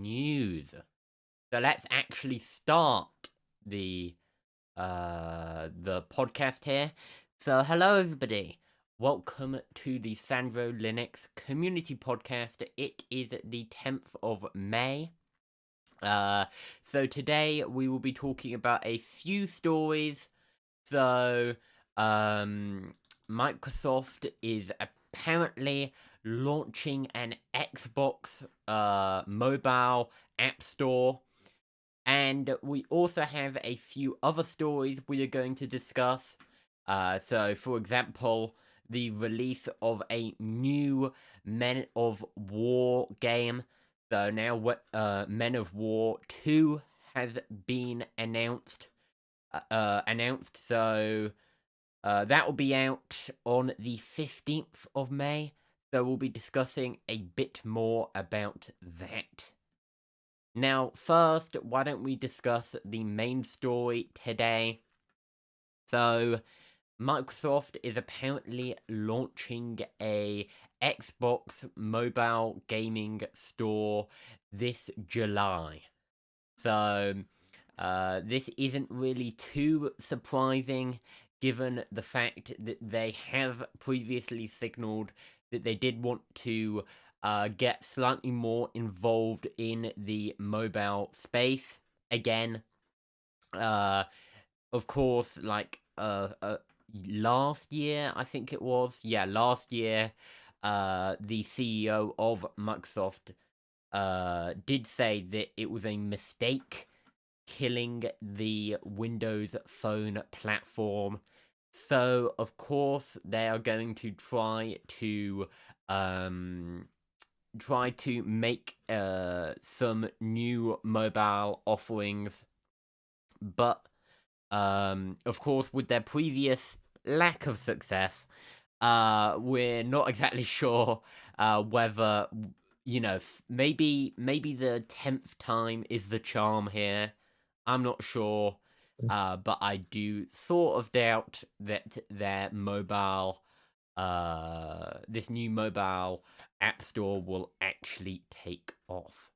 news. So let's actually start the podcast here. So hello everybody. Welcome to the Sandro Linux Community Podcast. It is the 10th of May. So today we will be talking about a few stories. So, Microsoft is apparently launching an Xbox mobile app store. And we also have a few other stories we are going to discuss. So, for example, the release of a new Men of War game. So now, Men of War 2 has been announced. So that will be out on the 15th of May. So we'll be discussing a bit more about that. Now, first, why don't we discuss the main story today? So, Microsoft is apparently launching a Xbox mobile gaming store this July. So, this isn't really too surprising, given the fact that they have previously signaled that they did want to get slightly more involved in the mobile space again. Of course, last year, I think it was. Yeah, last year, the CEO of Microsoft did say that it was a mistake killing the Windows Phone platform. So, of course, they are going to try to make some new mobile offerings. But, of course, with their previous lack of success, we're not exactly sure whether, maybe the 10th time is the charm here. I'm not sure, but I do sort of doubt that their this new mobile app store will actually take off.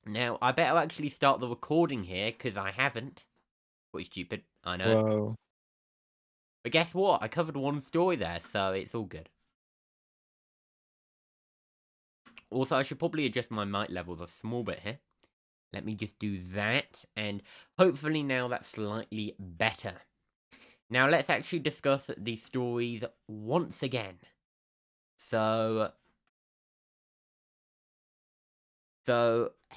Now, I better actually start the recording here, because I haven't. Pretty stupid, I know. Whoa. But guess what? I covered one story there, so it's all good. Also, I should probably adjust my mic levels a small bit here. Let me just do that, and hopefully now that's slightly better. Now let's actually discuss the stories once again. So,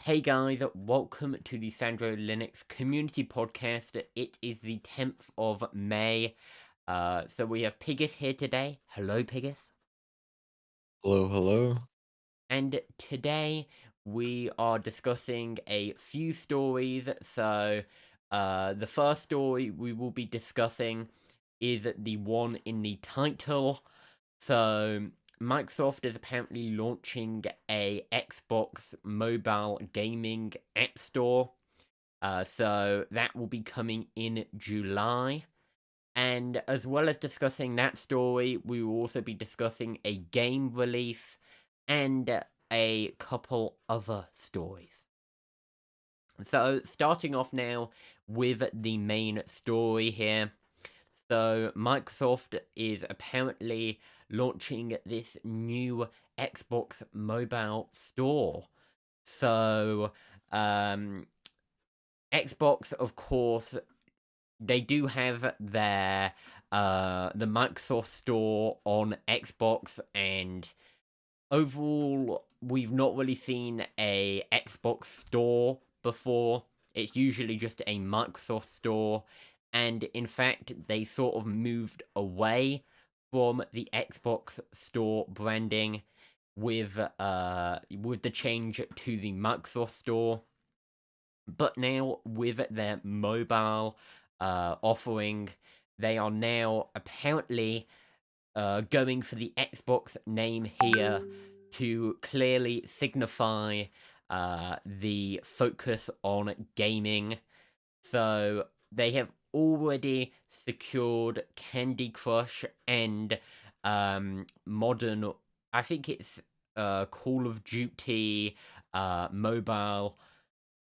hey guys, welcome to the Sandro Linux Community Podcast. It is the 10th of May. So we have Pigus here today. Hello, Pigus. Hello, hello. And today we are discussing a few stories. So, the first story we will be discussing is the one in the title. So, Microsoft is apparently launching a Xbox mobile gaming app store. So that will be coming in July. And as well as discussing that story, we will also be discussing a game release and a couple other stories. So, starting off now with the main story here. So, Microsoft is apparently launching this new Xbox mobile store. So, Xbox, of course, they do have their the Microsoft store on Xbox, and overall we've not really seen a Xbox store before. It's usually just a Microsoft store, and in fact they sort of moved away from the Xbox store branding with the change to the Microsoft store. But now with their mobile offering, they are now apparently going for the Xbox name here to clearly signify the focus on gaming. So they have already secured Candy Crush and modern, I think it's Call of Duty mobile.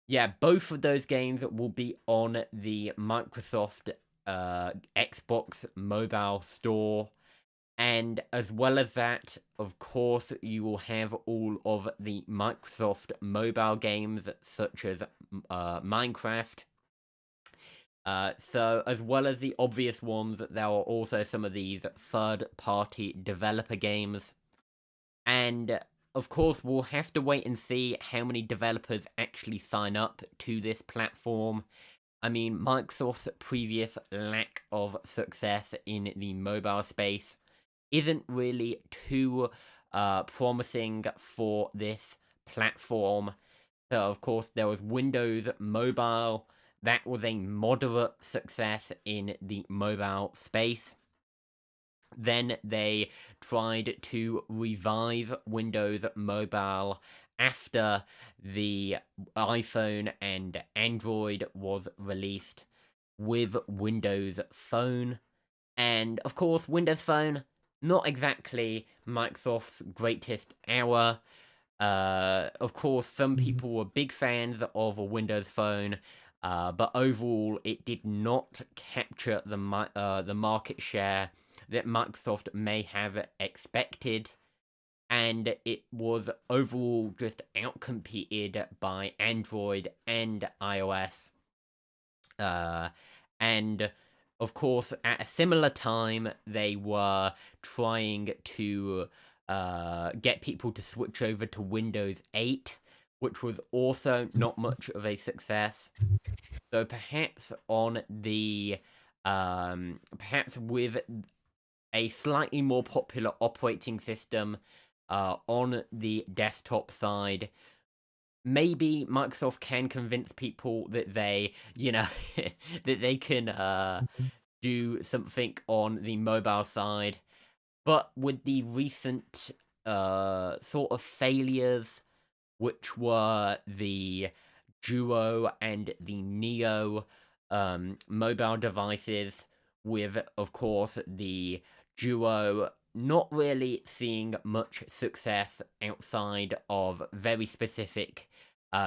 Yeah, both of those games will be on the Microsoft Xbox mobile store. And as well as that, of course, you will have all of the Microsoft mobile games, such as Minecraft. So, as well as the obvious ones, there are also some of these third-party developer games. And, of course, we'll have to wait and see how many developers actually sign up to this platform. I mean, Microsoft's previous lack of success in the mobile space isn't really too promising for this platform. So, of course, there was Windows Mobile. That was a moderate success in the mobile space. Then they tried to revive Windows Mobile after the iPhone and Android was released with Windows Phone. And of course, Windows Phone, not exactly Microsoft's greatest hour. Of course, some people were big fans of a Windows Phone, but overall, it did not capture the market share that Microsoft may have expected, and it was overall just outcompeted by Android and iOS. And of course, at a similar time, they were trying to get people to switch over to Windows 8, which was also not much of a success. So perhaps on the perhaps with a slightly more popular operating system on the desktop side, maybe Microsoft can convince people that they, that they can do something on the mobile side. But with the recent sort of failures, which were the Duo and the Neo mobile devices, with, of course, the Duo not really seeing much success outside of very specific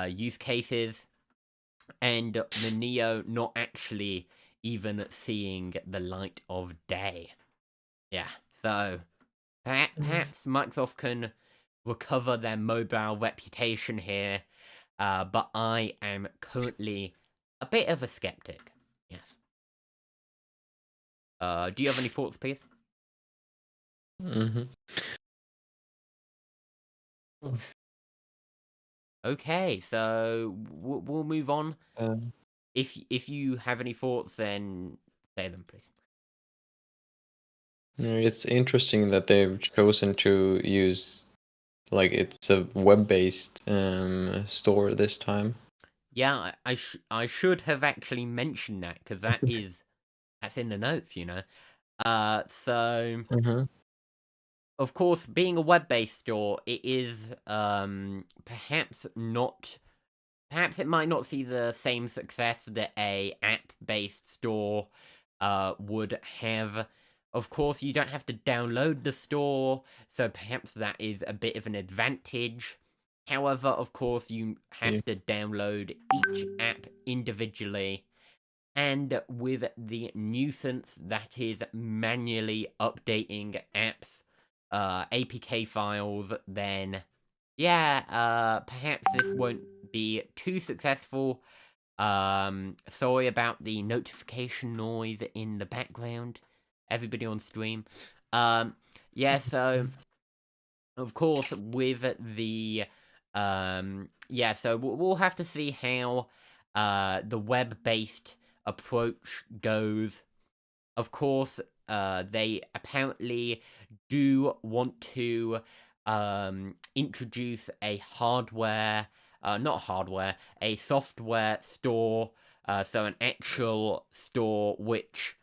use cases, and the Neo not actually even seeing the light of day. Yeah, so perhaps Microsoft can recover their mobile reputation here, but I am currently a bit of a skeptic. Yes. Do you have any thoughts, Pete? Mm-hmm. Okay, so we'll move on. Um, If you have any thoughts, then say them, please. it's interesting that they've chosen to use like it's a web-based store this time. Yeah, I should have actually mentioned that because that's in the notes, So Mm-hmm. of course, being a web-based store, it is perhaps not. Perhaps it might not see the same success that a app-based store would have. Of course, you don't have to download the store, so perhaps that is a bit of an advantage. However, of course, you Yeah. have to download each app individually, and with the nuisance that is manually updating apps, APK files, then yeah, perhaps this won't be too successful. Sorry about the notification noise in the background. Everybody on stream. Yeah, so of course with the yeah, so we'll have to see how the web-based approach goes. Of course, they apparently do want to introduce a a software store, so an actual store which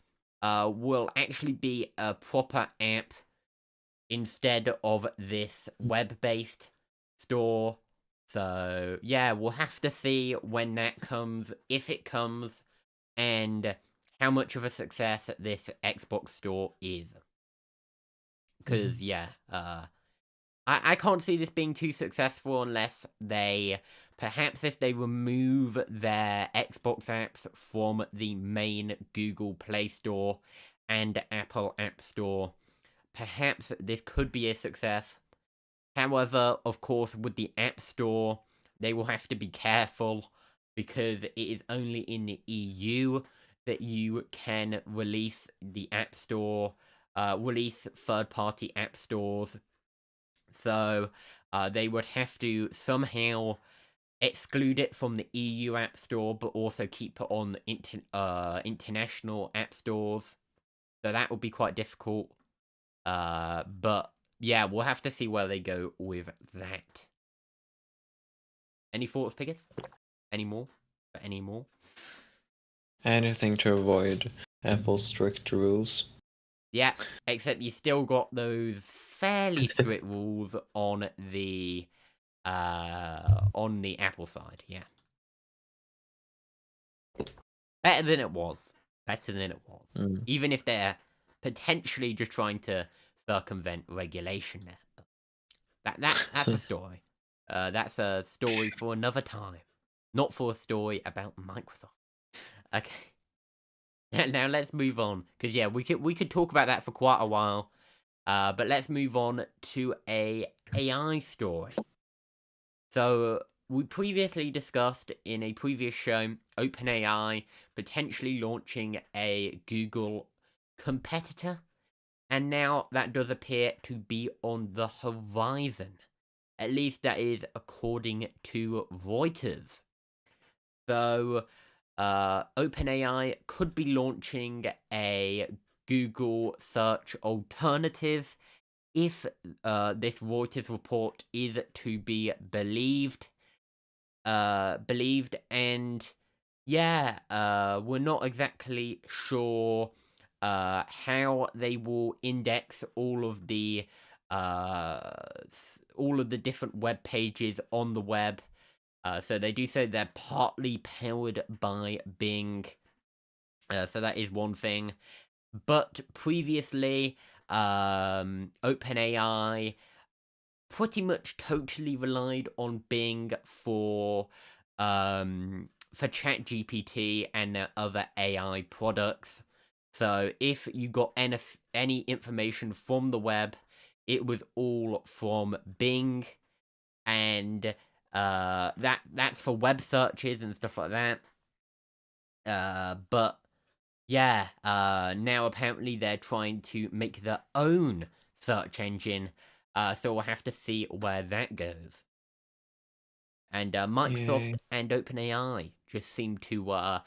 will actually be a proper app instead of this web-based store. So, yeah, we'll have to see when that comes, if it comes, and how much of a success this Xbox store is. Because, Mhm. yeah, I can't see this being too successful unless they, perhaps if they remove their Xbox apps from the main Google Play Store and Apple App Store, perhaps this could be a success. However, of course, with the App Store, they will have to be careful because it is only in the EU that you can release the App Store, release third-party app stores. So they would have to somehow exclude it from the EU App Store, but also keep it on international app stores. So that would be quite difficult. But yeah, we'll have to see where they go with that. Any thoughts, Piggers? Any more? Any more? Anything to avoid Apple's strict rules. Yeah, except you still got those fairly strict rules on the Apple side. Yeah, better than it was. Better than it was. Mm. Even if they're potentially just trying to circumvent regulation there. But that's a story. That's a story for another time, not for a story about Microsoft. Okay. Now let's move on, because yeah, we could talk about that for quite a while. But let's move on to a AI story. So we previously discussed in a previous show OpenAI potentially launching a Google competitor, and now that does appear to be on the horizon. At least that is according to Reuters. So OpenAI could be launching a Google search alternative if this Reuters report is to be believed. And yeah, we're not exactly sure how they will index all of the different web pages on the web. So they do say they're partly powered by Bing. So that is one thing. But previously, OpenAI pretty much totally relied on Bing for ChatGPT and their other AI products. So if you got any information from the web, it was all from Bing, and that's for web searches and stuff like that. But yeah, now apparently they're trying to make their own search engine. So we'll have to see where that goes. And Microsoft Yay. and OpenAI just seem to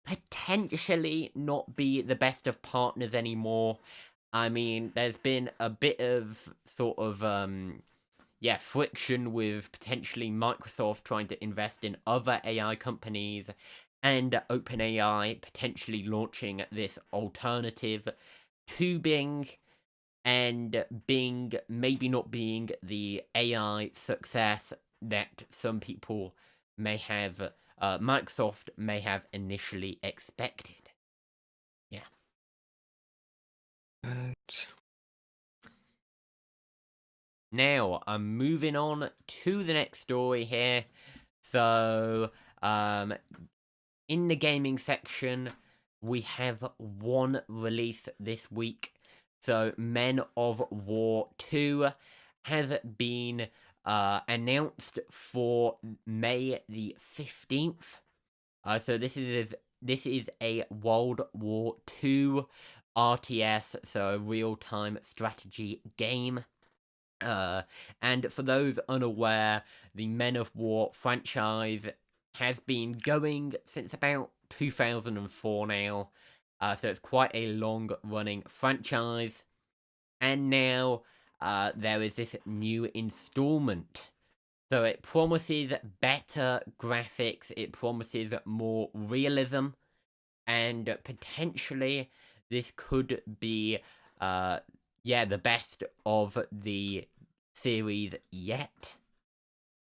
potentially not be the best of partners anymore. I mean, there's been a bit of sort of friction with potentially Microsoft trying to invest in other AI companies and OpenAI potentially launching this alternative to Bing, and Bing maybe not being the AI success that some people may have, Microsoft may have initially expected. Yeah. Right. Now, I'm moving on to the next story here. So, in the gaming section, we have one release this week. So, Men of War 2 has been announced for May the 15th. So this is a World War 2 RTS, so a real-time strategy game. And for those unaware, the Men of War franchise has been going since about 2004 now. So it's quite a long-running franchise. And now there is this new installment. So it promises better graphics, it promises more realism, and potentially this could be the best of the series yet.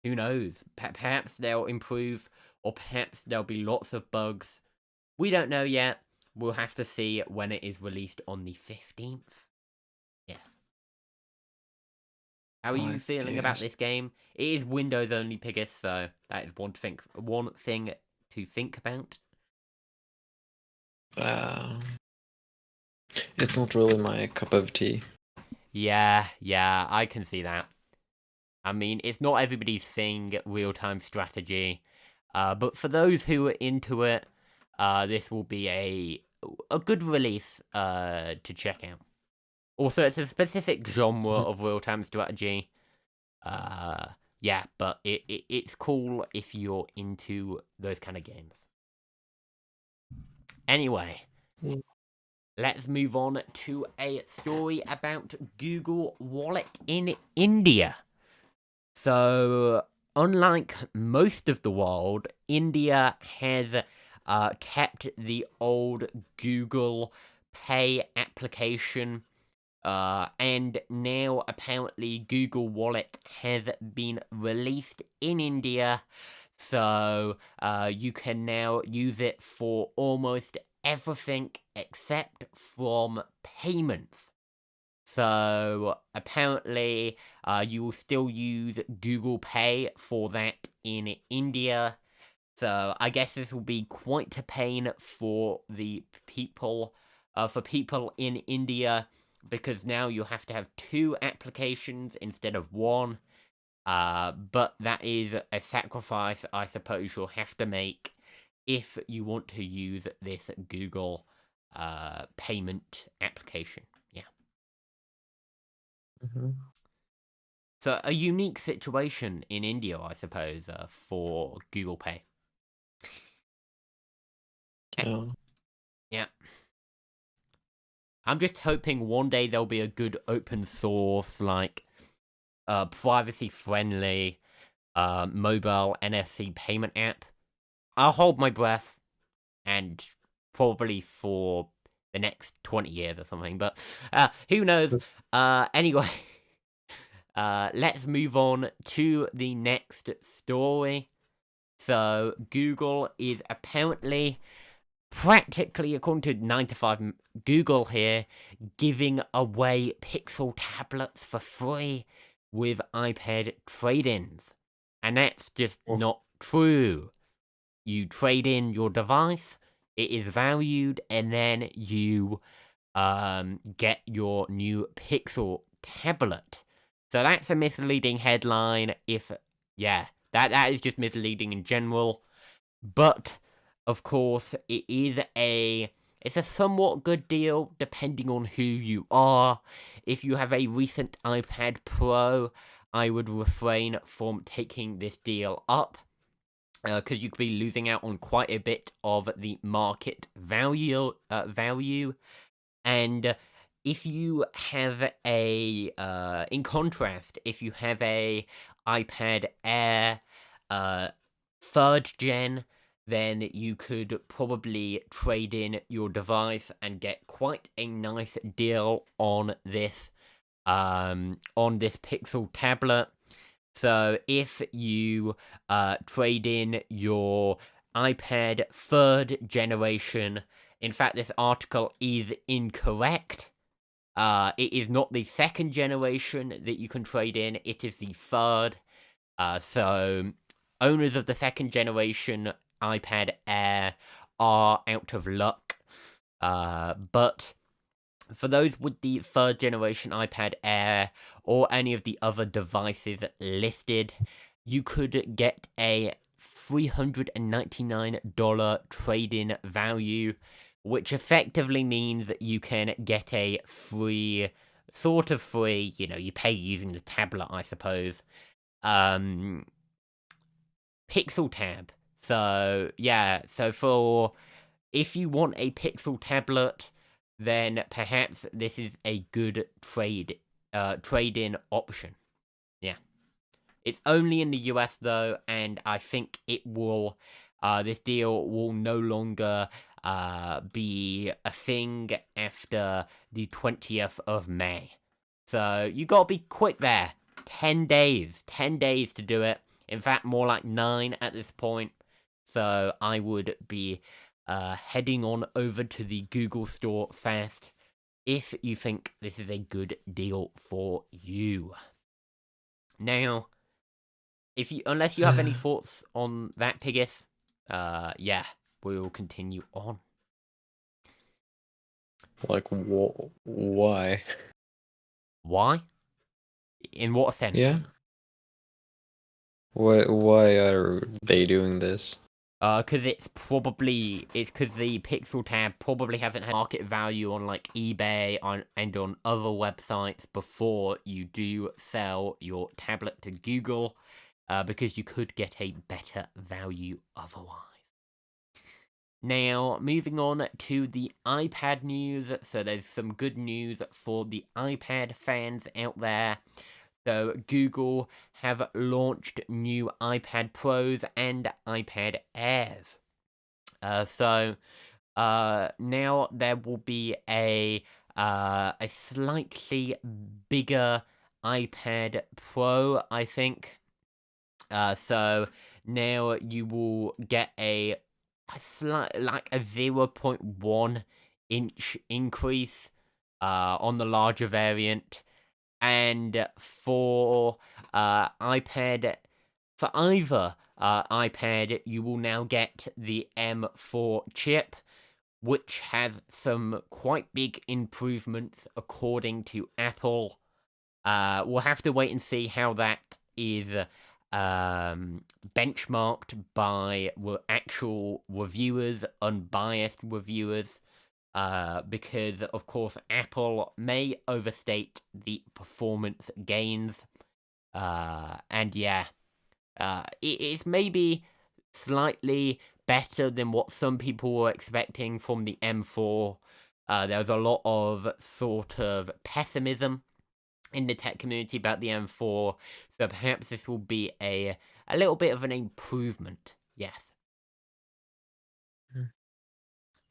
Who knows? Perhaps they'll improve, or perhaps there'll be lots of bugs. We don't know yet. We'll have to see when it is released on the 15th. Yes. How are you I feeling about guess. this game? It is Windows only, Piggus, so that is one thing to think about. Uh, it's not really my cup of tea. Yeah, I can see that. I mean, it's not everybody's thing, real-time strategy. But for those who are into it, this will be a good release to check out. Also, it's a specific genre Mhm. of real-time strategy. Yeah, but it's cool if you're into those kind of games. Anyway, Mm. let's move on to a story about Google Wallet in India. So, unlike most of the world, India has kept the old Google Pay application, and now apparently Google Wallet has been released in India, so you can now use it for almost everything except from payments. So apparently, you will still use Google Pay for that in India. So I guess this will be quite a pain for the people, for people in India, because now you'll have to have two applications instead of one. But that is a sacrifice I suppose you'll have to make if you want to use this Google payment application. Yeah. Mhm. So a unique situation in India, I suppose, for Google Pay. Eh, Yeah. Yeah. I'm just hoping one day there'll be a good open source, like, privacy friendly, mobile NFC payment app. I'll hold my breath, and probably for the next 20 years or something, but who knows? Anyway, let's move on to the next story. So, Google is apparently, practically, according to 9 to 5 Google here, giving away Pixel tablets for free with iPad trade-ins. And that's just Oh. not true. You trade in your device, it is valued, and then you get your new Pixel tablet. So that's a misleading headline. Yeah, that is just misleading in general. But of course, it's a somewhat good deal depending on who you are. If you have a recent iPad Pro, I would refrain from taking this deal up, because you could be losing out on quite a bit of the market value. And if you have in contrast, if you have a iPad Air, 3rd gen, then you could probably trade in your device and get quite a nice deal on this Pixel tablet. So if you trade in your iPad 3rd generation, in fact, this article is incorrect. It is not the 2nd generation that you can trade in, it is the 3rd. So owners of the 2nd generation iPad Air are out of luck. But for those with the 3rd generation iPad Air or any of the other devices listed, you could get a $399 trade-in value, which effectively means that you can get a sort of free, you pay using the tablet, I suppose, Pixel tab. So, yeah, if you want a Pixel tablet, then perhaps this is a good trade-in option. Yeah. It's only in the US though, and I think this deal will no longer be a thing after the 20th of May. So you gotta be quick there. 10 days. 10 days to do it. In fact, more like 9 at this point. So I would be heading on over to the Google store fast if you think this is a good deal for you. Now, unless you have any thoughts on that, Pigis, yeah, we'll continue on. Like, why? Why? In what sense? Yeah. Why are they doing this? Because it's because the Pixel tab probably hasn't had market value on like eBay and on other websites before you do sell your tablet to Google, because you could get a better value otherwise. Now, moving on to the iPad news. So there's some good news for the iPad fans out there. So Google have launched new iPad Pros and iPad Airs. So now there will be a slightly bigger iPad Pro, I think. So now you will get a 0.1 inch increase on the larger variant. And for iPad, for either iPad, you will now get the M4 chip, which has some quite big improvements according to Apple. We'll have to wait and see how that is benchmarked by actual reviewers, unbiased reviewers. Because, of course, Apple may overstate the performance gains. And yeah, it's maybe slightly better than what some people were expecting from the M4. There was a lot of sort of pessimism in the tech community about the M4, so perhaps this will be a little bit of an improvement, yes.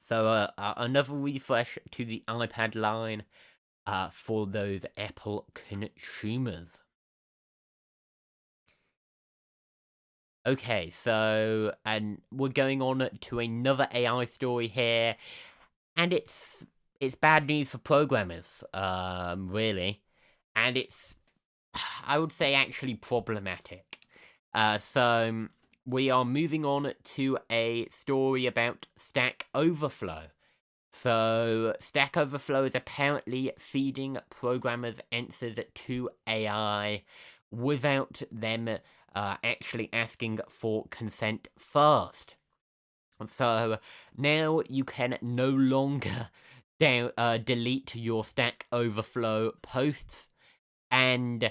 So another refresh to the iPad line for those Apple consumers. Okay, so and we're going on to another AI story here, and it's bad news for programmers, really, and it's, I would say, actually problematic. So we are moving on to a story about Stack Overflow. So Stack Overflow is apparently feeding programmers answers to AI without them actually asking for consent first. So now you can no longer delete your Stack Overflow posts, and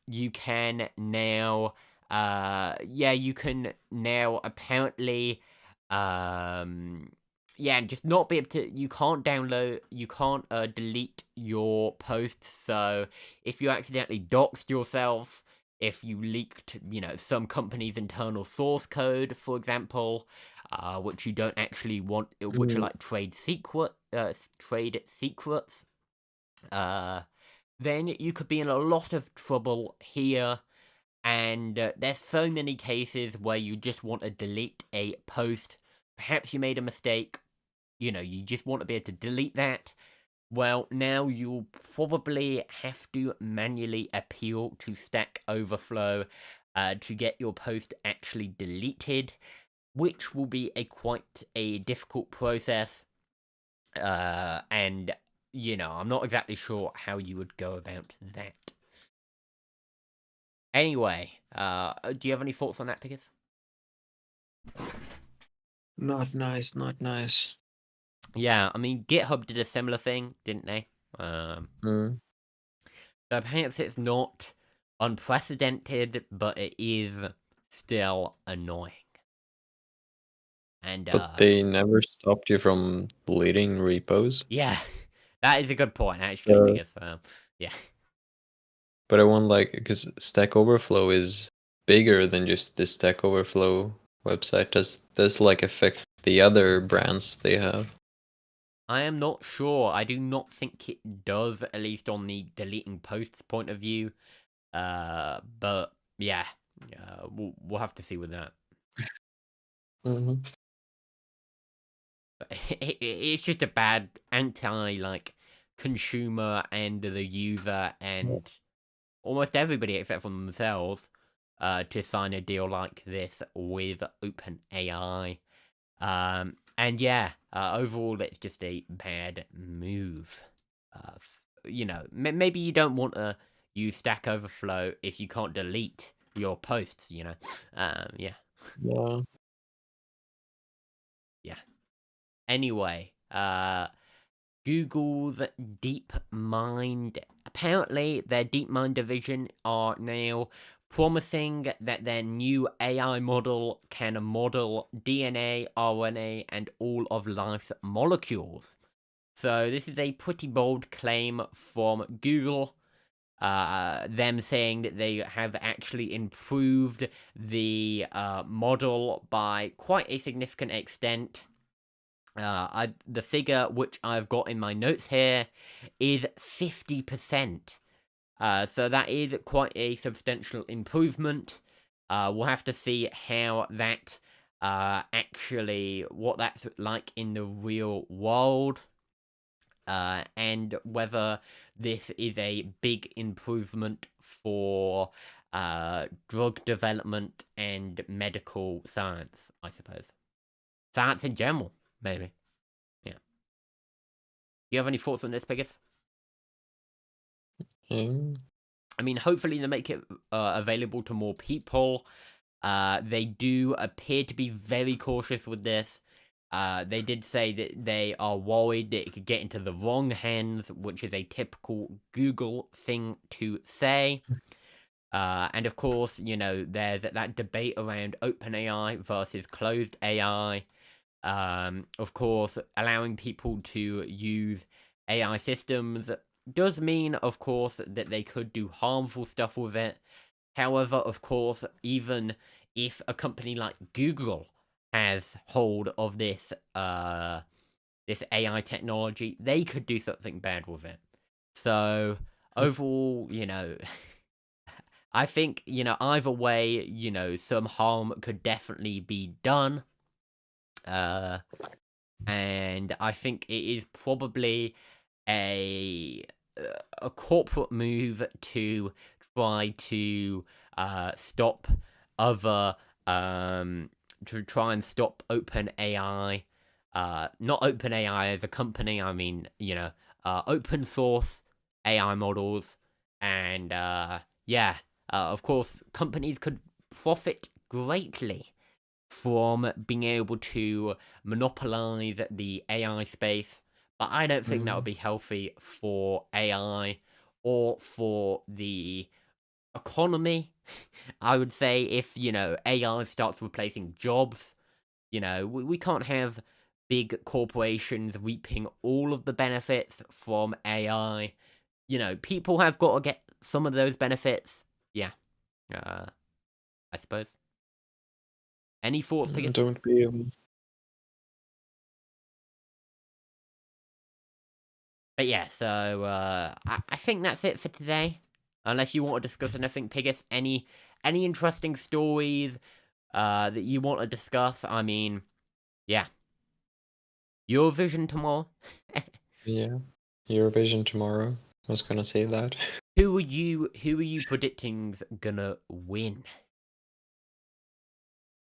you can now you can now apparently just not be able to, you can't delete your posts. So if you accidentally doxed yourself, if you leaked, some company's internal source code, for example, which you don't actually want, which are like trade secrets, then you could be in a lot of trouble here. And there's so many cases where you just want to delete a post. Perhaps you made a mistake, you just want to be able to delete that. Well, now you'll probably have to manually appeal to Stack Overflow to get your post actually deleted, which will be quite a difficult process. And, I'm not exactly sure how you would go about that. Anyway, do you have any thoughts on that, Pickers? Not nice, not nice. Yeah, I mean, GitHub did a similar thing, didn't they? So perhaps it's not unprecedented, but it is still annoying. And But they never stopped you from deleting repos. yeah, that is a good point, actually, because yeah. But I want because Stack Overflow is bigger than just the Stack Overflow website. Does this affect the other brands they have? I am not sure. I do not think it does, at least on the deleting posts point of view. But yeah, we'll have to see with that. It's just a bad consumer and the user, and almost everybody except for themselves to sign a deal like this with OpenAI. And yeah, overall, it's just a bad move. Maybe you don't want to use Stack Overflow if you can't delete your posts. Yeah, Yeah. yeah. Anyway, Google's DeepMind. Apparently, their DeepMind division are now promising that their new AI model can model DNA, RNA, and all of life's molecules. So this is a pretty bold claim from Google. Them saying that they have actually improved the model by quite a significant extent. The figure which I've got in my notes here is 50%. So that is quite a substantial improvement. We'll have to see how that what that's like in the real world. And whether this is a big improvement for drug development and medical science, I suppose. Science in general, maybe. Yeah. Do you have any thoughts on this, Piggis? Mm. I mean, hopefully they make it available to more people. They do appear to be very cautious with this. They did say that they are worried that it could get into the wrong hands, which is a typical Google thing to say. And of course, there's that debate around OpenAI versus closed AI. Of course, allowing people to use AI systems does mean, of course, that they could do harmful stuff with it. However, of course, even if a company like Google has hold of this this AI technology, they could do something bad with it. So overall, I think, either way, some harm could definitely be done. And I think it is probably a corporate move to try to stop other to try and stop OpenAI. Not OpenAI as a company. I mean, open source AI models, and of course, companies could profit greatly from being able to monopolize the AI space, but I don't think that would be healthy for AI or for the economy. I would say if, AI starts replacing jobs, we can't have big corporations reaping all of the benefits from AI. People have got to get some of those benefits. Yeah, I suppose. Any thoughts, Piggis? Don't be. But yeah, so I think that's it for today. Unless you want to discuss anything, Piggis, any interesting stories that you want to discuss? I mean, yeah, Eurovision tomorrow. Yeah. Eurovision tomorrow. I was gonna say that. Who are you predicting's gonna win?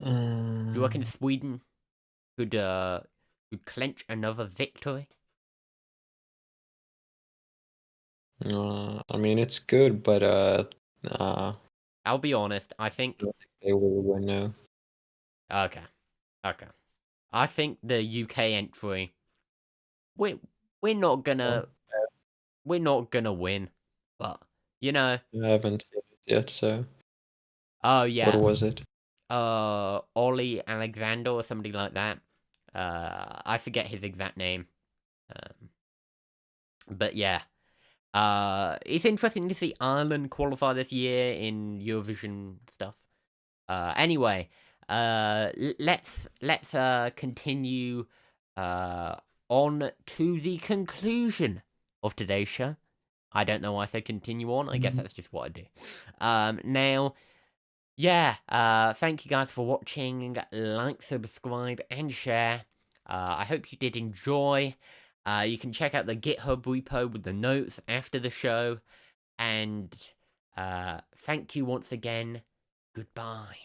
Do you reckon Sweden could clinch another victory? I mean, it's good, but I'll be honest. I think. they will win now. Okay. I think the UK entry. We're not gonna win, but I haven't seen it yet, so oh what yeah, was it? Ollie Alexander or somebody like that. I forget his exact name. But yeah, it's interesting to see Ireland qualify this year in Eurovision stuff. Anyway, let's continue on to the conclusion of today's show. I don't know why I said continue on. I guess that's just what I do. Now, yeah, thank you guys for watching. Like, subscribe, and share. I hope you did enjoy. You can check out the GitHub repo with the notes after the show. And Thank you once again. Goodbye.